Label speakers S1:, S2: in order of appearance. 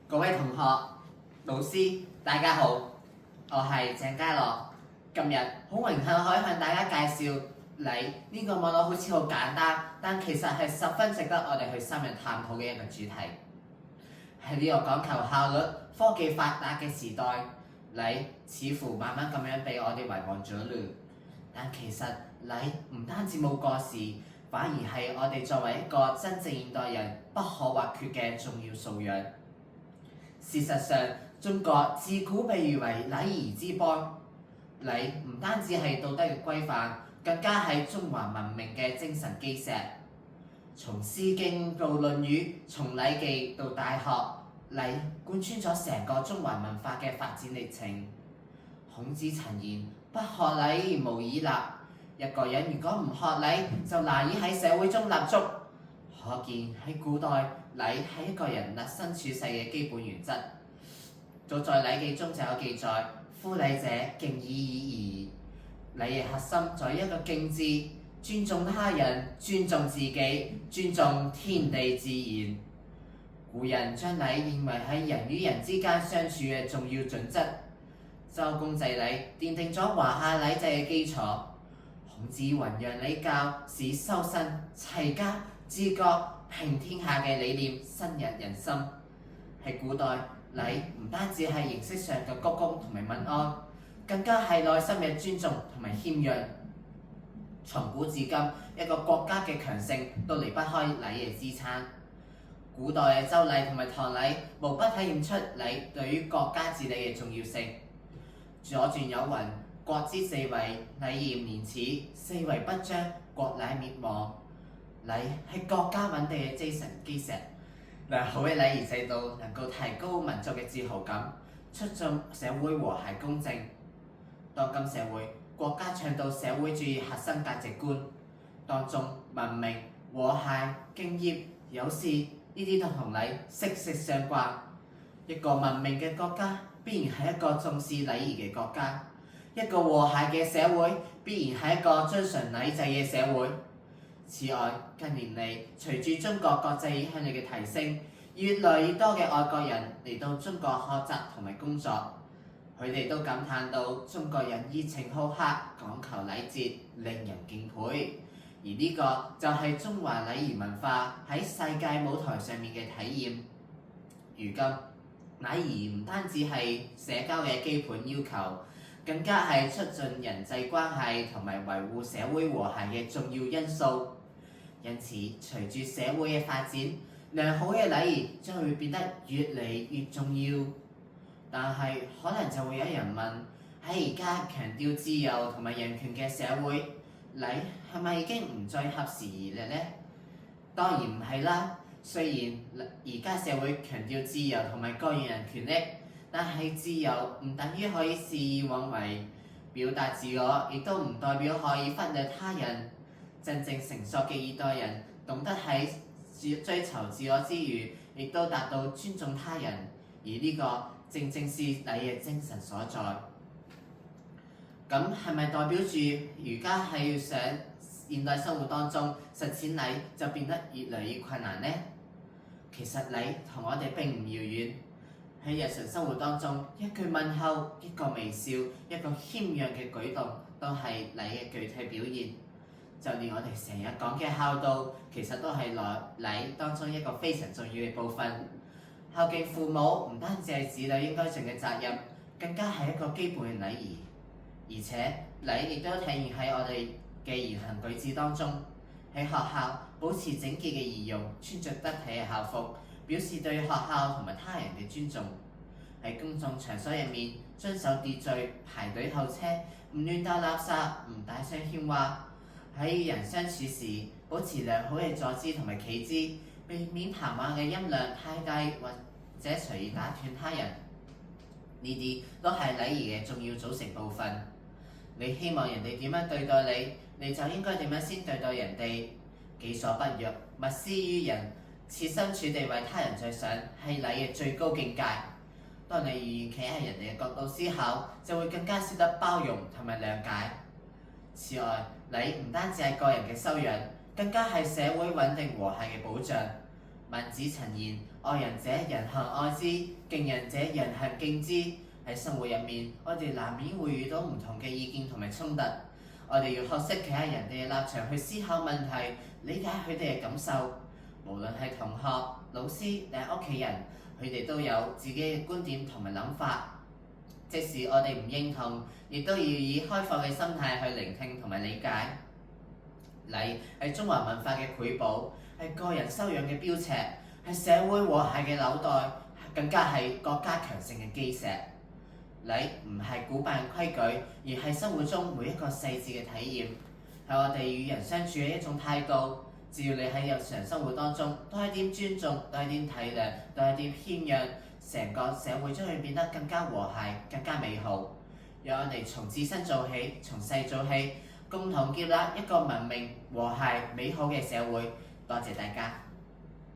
S1: 各位同學、老師，大家好，我係鄭家樂。今日好榮幸可以向大家介紹禮呢個網絡好似好簡單，但其實係十分值得我哋去深入探討嘅一個主題。喺呢個講求效率、科技發達嘅時代，禮似乎慢慢咁樣被我哋遺忘咗了。但其實禮唔單止冇過時，反而係我哋作為一個真正現代人不可或缺嘅重要素養。事實上，中國自古被譽為禮儀之邦。禮唔單止係道德嘅規範，更加係中華文明嘅精神基石。從《詩經》到《論語》，從《禮記》到《大學》，禮貫穿咗成個中華文化嘅發展歷程。孔子曾言：不學禮，無以立。一個人如果唔學禮，就難以喺社會中立足。可見喺古代，禮係一個人立身處世嘅基本原則。早在《禮記》中就有記載：夫禮者，敬已矣矣。禮嘅核心在於一個敬字，尊重他人，尊重自己，尊重天地自然。古人將禮認為喺人與人之間相處嘅重要準則。周公制禮奠定咗華夏禮制嘅基礎。孔子弘揚禮教，使修身、齊家、治國、平天下嘅理念深入人心。喺古代，禮唔單止係形式上嘅鞠躬同埋問安，更加係內心嘅尊重同埋謙讓。從古至今，一個國家嘅強盛都離不開禮嘅支撐。古代嘅周禮同埋唐禮，無不體現出禮對於國家治理嘅重要性。左傳有云：國之四維，禮嚴廉恥，四維不張，國乃滅亡。禮係國家穩定嘅精神基石。良好嘅禮儀制度能夠提高民族嘅自豪感，促進社會和諧公正。當今社會，國家倡導社會主義核心價值觀，當中文明、和諧、敬業、友善呢啲都同禮息息相關。一個文明嘅國家，必然係一個重視禮儀嘅國家；一個和諧嘅社會，必然係一個遵循禮制嘅社會。此外，近年嚟隨住中國國際影響力嘅提升，越來越多嘅外國人嚟到中國學習同埋工作，佢哋都感嘆到中國人熱情好客，講求禮節，令人敬佩。而呢個就係中華禮儀文化喺世界舞台上面嘅體驗。如今，禮儀唔單止係社交嘅基本要求，更加係促進人際關係同埋維護社會和諧嘅重要因素。因此，隨住社會嘅發展，良好嘅禮儀將會變得越嚟越重要。但係可能就會有人問：喺而家強調自由同埋人權嘅社會，禮係咪已經唔再合時宜啦呢？當然唔係啦。雖然而家社會強調自由同埋個人權利，但係自由唔等於可以肆意妄為，表達自我亦都唔代表可以忽略他人。真正成熟嘅現代人懂得喺追求自我之餘，亦都達到尊重他人，而呢個正正是禮嘅精神所在。咁係咪代表住而家係要想現代生活當中實踐禮就變得越嚟越困難呢？其實禮同我哋並唔遙遠。喺日常生活當中，一句問候、一個微笑、一個謙讓嘅舉動，都係禮嘅具體表現。就連我哋成日講嘅孝道，其實都係禮當中一個非常重要嘅部分。孝敬父母唔單止係子女應該盡嘅責任，更加係一個基本嘅禮儀。而且禮亦都體現喺我哋嘅言行舉止當中。喺學校保持整潔嘅儀容，穿着得體嘅校服，表示對學校同埋他人嘅尊重。喺公眾場所入面遵守秩序，排隊候車，唔亂倒垃圾，唔大聲喧嘩。喺與人相處時，保持良好嘅坐姿同埋企姿，避免談話嘅音量太大或者隨意打斷他人。呢啲都係禮儀嘅重要組成部分。你希望人哋點樣對待你，你就應該點樣先對待人哋。己所不欲，勿施於人。設身處地為他人着想，係禮嘅最高境界。當你願意企喺人哋嘅角度思考，就會更加識得包容同埋諒解。此外，禮唔單止係個人嘅修養，更加係社會穩定和諧嘅保障。孟子曾言：愛人者人恆愛之，敬人者人恆敬之。喺生活入面，我哋難免會遇到唔同嘅意見同埋衝突，我哋要學識企喺人哋嘅立場去思考問題，理解佢哋嘅感受。無論係同學、老師定係屋企人，佢哋都有自己嘅觀點同埋諗法。即使我哋唔認同，亦都要以開放嘅心態去聆聽同埋理解。禮係中華文化嘅瑰寶，係個人修養嘅標尺，係社會和諧嘅紐帶，更加係國家強盛嘅基石。禮唔係古辦規矩，而係生活中每一個細緻嘅體驗，係我哋與人相處嘅一種態度。只要你喺日常生活當中多一啲尊重，多一啲體諒，多一啲謙讓，成個社會將會變得更加和諧，更加美好。讓我哋從自身做起，從細做起，共同建立一個文明、和諧、美好嘅社會。多謝大家。